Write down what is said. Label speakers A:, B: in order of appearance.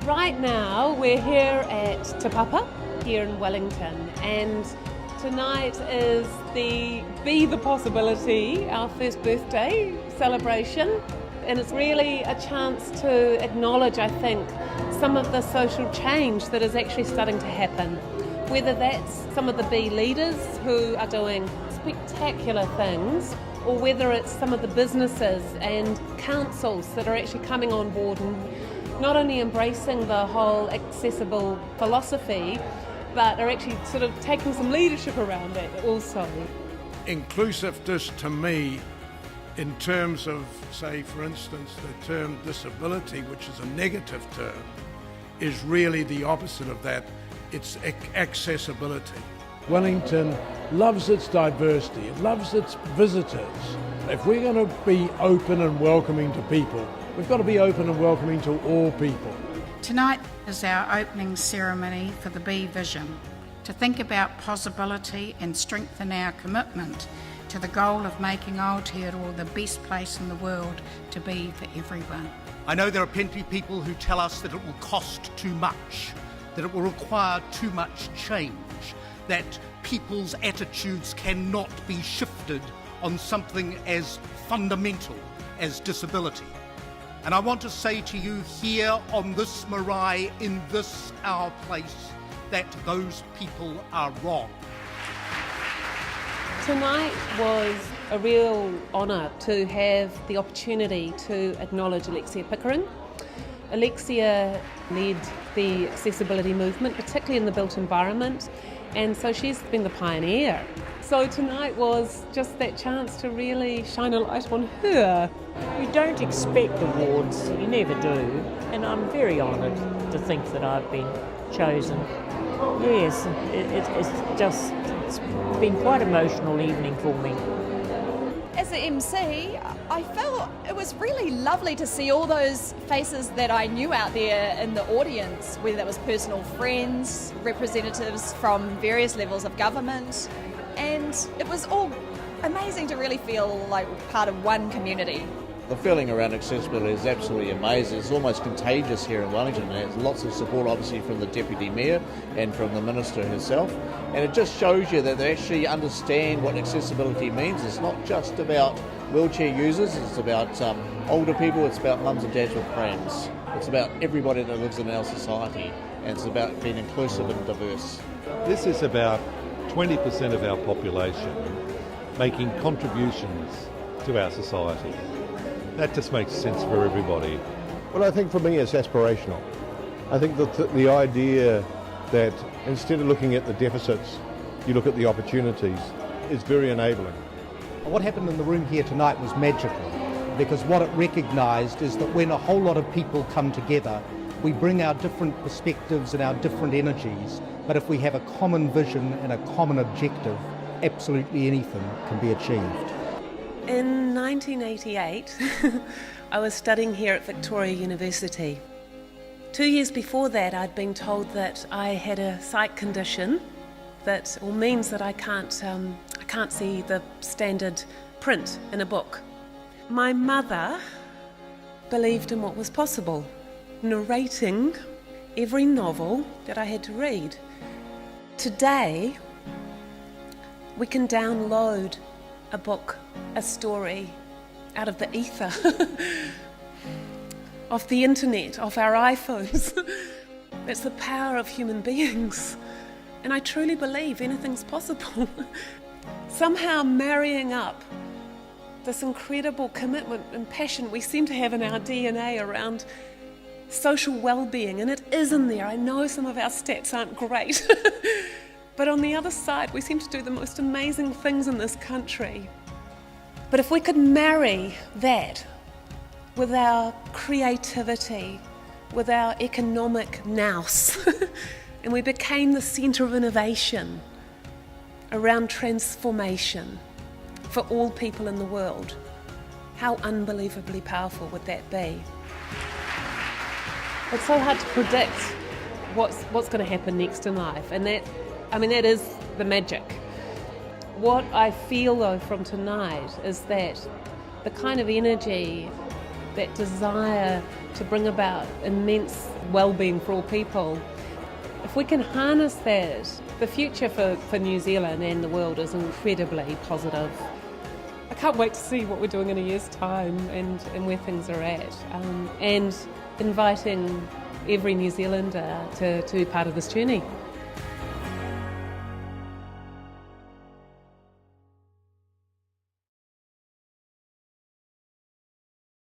A: Right now we're here at Te Papa here in Wellington, and tonight is the Be the Possibility, our first birthday celebration, and it's really a chance to acknowledge, I think, some of the social change that is actually starting to happen, whether that's some of the bee leaders who are doing spectacular things, or whether it's some of the businesses and councils that are actually coming on board and not only embracing the whole accessible philosophy, but are actually sort of taking some leadership around it also.
B: Inclusiveness to me, in terms of, say, for instance, the term disability, which is a negative term, is really the opposite of that. It's accessibility. Wellington loves its diversity, it loves its visitors. If we're going to be open and welcoming to people, we've got to be open and welcoming to all people.
C: Tonight is our opening ceremony for the Bee Vision, to think about possibility and strengthen our commitment to the goal of making Aotearoa the best place in the world to be for everyone.
D: I know there are plenty of people who tell us that it will cost too much, that it will require too much change, that people's attitudes cannot be shifted on something as fundamental as disability. And I want to say to you here on this marae, in this our place, that those people are wrong.
A: Tonight was a real honour to have the opportunity to acknowledge Alexia Pickering. Alexia led the accessibility movement, particularly in the built environment, and so she's been the pioneer. So tonight was just that chance to really shine a light on her.
E: You don't expect awards, you never do, and I'm very honoured to think that I've been chosen. Yes, it's been quite an emotional evening for me.
F: As an MC, I felt it was really lovely to see all those faces that I knew out there in the audience, whether that was personal friends, representatives from various levels of government, and it was all amazing to really feel like part of one community.
G: The feeling around accessibility is absolutely amazing. It's almost contagious here in Wellington. There's lots of support obviously from the Deputy Mayor and from the Minister herself. And it just shows you that they actually understand what accessibility means. It's not just about wheelchair users, it's about older people, it's about mums and dads with prams. It's about everybody that lives in our society, and it's about being inclusive and diverse.
H: This is about 20% of our population making contributions to our society. That just makes sense for everybody.
I: Well, I think for me it's aspirational. I think that the idea that instead of looking at the deficits, you look at the opportunities is very enabling.
J: What happened in the room here tonight was magical, because what it recognised is that when a whole lot of people come together, we bring our different perspectives and our different energies, but if we have a common vision and a common objective, absolutely anything can be achieved.
A: In 1988, I was studying here at Victoria University. 2 years before that, I'd been told that I had a sight condition that means that I can't see the standard print in a book. My mother believed in what was possible, narrating every novel that I had to read. Today, we can download a book, a story, out of the ether, off the internet, off our iPhones. It's the power of human beings. And I truly believe anything's possible. Somehow marrying up this incredible commitment and passion we seem to have in our DNA around social well-being, and it is in there. I know some of our stats aren't great, but on the other side, we seem to do the most amazing things in this country. But if we could marry that with our creativity, with our economic nous, and we became the centre of innovation around transformation for all people in the world, how unbelievably powerful would that be? It's so hard to predict what's going to happen next in life, and that is the magic. What I feel though from tonight is that the kind of energy that desire to bring about immense well-being for all people. If we can harness that, the future for New Zealand and the world is incredibly positive. I can't wait to see what we're doing in a year's time and where things are at, and inviting every New Zealander to be part of this journey.